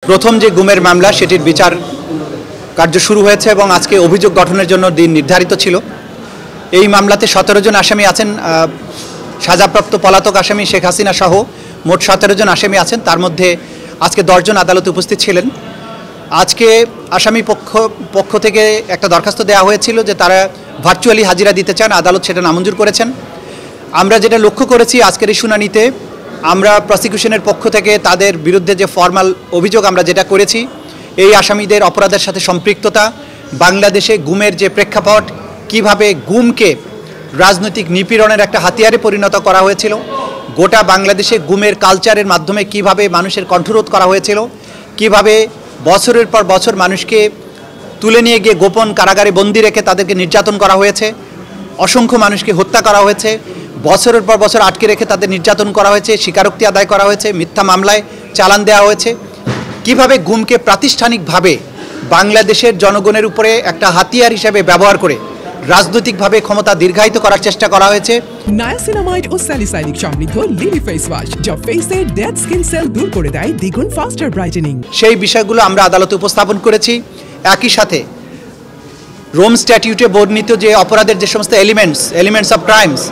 প্রথম যে গুমের মামলা সেটির বিচার কার্য শুরু হয়েছে এবং আজকে অভিযোগ গঠনের জন্য দিন নির্ধারিত ছিল। এই মামলাতে 17 জন আসামি আছেন, সাজাপ্রাপ্ত পলাতক আসামি শেখ হাসিনা সহ মোট 17 জন আসামি আছেন। তার মধ্যে আজকে 10 জন আদালতে উপস্থিত ছিলেন। আজকে আসামি পক্ষ থেকে একটা দরখাস্ত দেওয়া হয়েছিল যে তারা ভার্চুয়ালি হাজিরা দিতে চান, আদালত সেটা নামঞ্জুর করেছেন। আমরা যেটা লক্ষ্য করেছি আজকের এই শুনানিতে, আমরা প্রসিকিউশনের পক্ষ থেকে তাদের বিরুদ্ধে যে ফর্মাল অভিযোগ আমরা যেটা করেছি, এই আসামিদের অপরাধের সাথে সম্পৃক্ততা, বাংলাদেশে গুমের যে প্রেক্ষাপট, কিভাবে গুমকে রাজনৈতিক নিপীড়নের একটা হাতিয়ারে পরিণত করা হয়েছিল, গোটা বাংলাদেশে গুমের কালচারের মাধ্যমে কিভাবে মানুষের কণ্ঠরোধ করা হয়েছিল, কিভাবে বছরের পর বছর মানুষকে তুলে নিয়ে গিয়ে গোপন কারাগারে বন্দি রেখে তাদেরকে নির্যাতন করা হয়েছে, অসংখ্য মানুষকে হত্যা করা হয়েছে, বছরের পর বছর আটকে রেখে তাদের নির্যাতন করা হয়েছে, স্বীকারোক্তি আদায় করা হয়েছে, মিথ্যা মামলায় চালান দেওয়া হয়েছে, কিভাবে গুমকে প্রাতিষ্ঠানিকভাবে বাংলাদেশের জনগণের উপরে একটা হাতিয়ার হিসেবে ব্যবহার করে রাজনৈতিকভাবে ক্ষমতা দীর্ঘায়িত করার চেষ্টা করা হয়েছে। নায়াসিনামাইড ও স্যালিসাইলিক সমৃদ্ধ লিলি ফেস ওয়াশ যা ফেসের ডেড স্কিন সেল দূর করে দেয় দ্বিগুণ ফাস্টার ব্রাইটেনিং। সেই বিষয়গুলো আমরা আদালতে উপস্থাপন করেছি। একই সাথে রোম স্ট্যাটিউটে বর্ণিত যে অপরাধের যে সমস্ত এলিমেন্টস অফ ক্রাইমস,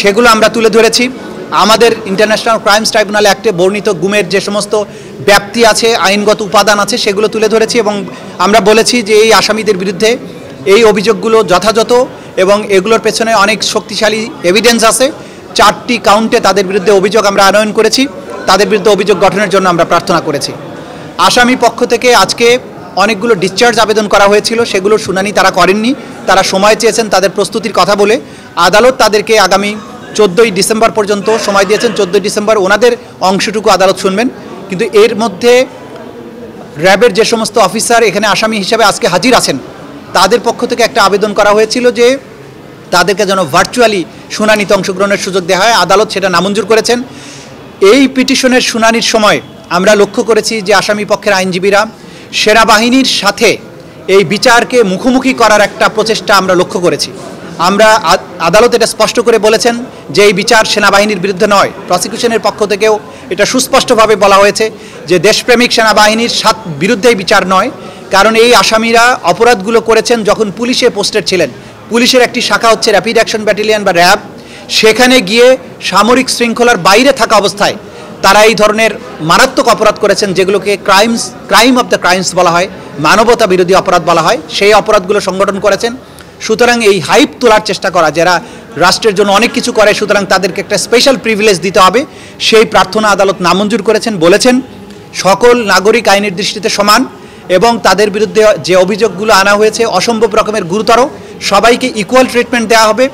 সেগুলো আমরা তুলে ধরেছি। আমাদের ইন্টারন্যাশনাল ক্রাইমস ট্রাইব্যুনাল অ্যাক্টে বর্ণিত গুমের যে সমস্ত ব্যাপ্তি আছে, আইনগত উপাদান আছে, সেগুলো তুলে ধরেছি এবং আমরা বলেছি যে এই আসামিদের বিরুদ্ধে এই অভিযোগগুলো যথাযথ এবং এগুলোর পেছনে অনেক শক্তিশালী এভিডেন্স আছে। 4টি কাউন্টে তাদের বিরুদ্ধে অভিযোগ আমরা আনয়ন করেছি, তাদের বিরুদ্ধে অভিযোগ গঠনের জন্য আমরা প্রার্থনা করেছি। আসামি পক্ষ থেকে আজকে অনেকগুলো ডিসচার্জ আবেদন করা হয়েছিল, সেগুলোর শুনানি তারা করেননি। তারা সময় চেয়েছেন তাদের প্রস্তুতির কথা বলে। আদালত তাদেরকে আগামী 14ই ডিসেম্বর পর্যন্ত সময় দিয়েছেন। 14ই ডিসেম্বর ওনাদের অংশটুকু আদালত শুনবেন। কিন্তু এর মধ্যে র্যাবের যে সমস্ত অফিসার এখানে আসামি হিসেবে আজকে হাজির আছেন, তাদের পক্ষ থেকে একটা আবেদন করা হয়েছিল যে তাদেরকে যেন ভার্চুয়ালি শুনানিতে অংশগ্রহণের সুযোগ দেওয়া হয়। আদালত সেটা নামঞ্জুর করেছেন। এই পিটিশনের শুনানির সময় আমরা লক্ষ্য করেছি যে আসামি পক্ষের আইনজীবীরা সেনাবাহিনীর সাথে এই বিচারকে মুখোমুখি করার একটা প্রচেষ্টা আমরা লক্ষ্য করেছি। আদালত এটা স্পষ্ট করে বলেছেন যে এই বিচার সেনাবাহিনীর বিরুদ্ধে নয়। প্রসিকিউশনের পক্ষ থেকেও এটা সুস্পষ্টভাবে বলা হয়েছে যে দেশপ্রেমিক সেনাবাহিনীর বিরুদ্ধে এই বিচার নয়, কারণ এই আসামিরা অপরাধগুলো করেছেন যখন পুলিশে পোস্টেড ছিলেন। পুলিশের একটি শাখা হচ্ছে র্যাপিড অ্যাকশন ব্যাটালিয়ন বা র্যাব। সেখানে গিয়ে সামরিক শৃঙ্খলার বাইরে থাকা অবস্থায় তারা এই ধরনের মারাত্মক অপরাধ করেছেন, যেগুলোকে ক্রাইম অফ দ্য ক্রাইমস বলা হয়, মানবতা বিরোধী অপরাধ বলা হয়। সেই অপরাধগুলো সংগঠন করেছেন। সুতরাং এই হাইপ তোলার চেষ্টা করা, যারা রাষ্ট্রের জন্য অনেক কিছু করে, সুতরাং তাদেরকে একটা স্পেশাল প্রিভিলেজ দিতে হবে, সেই প্রার্থনা আদালত নামঞ্জুর করেছেন। বলেছেন সকল নাগরিক আইনের দৃষ্টিতে সমান এবং তাদের বিরুদ্ধে যে অভিযোগগুলো আনা হয়েছে অসম্ভব রকমের গুরুতর, সবাইকে ইকুয়াল ট্রিটমেন্ট দেওয়া হবে।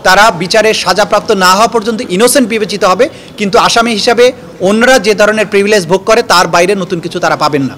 তারা বিচারের সাজাপ্রাপ্ত না হওয়া পর্যন্ত ইনোসেন্ট বিবেচিত হবে, কিন্তু আসামি হিসাবে অন্যরা যে ধরনের প্রিভিলেজ ভোগ করে তার বাইরে নতুন কিছু তারা পাবেন না।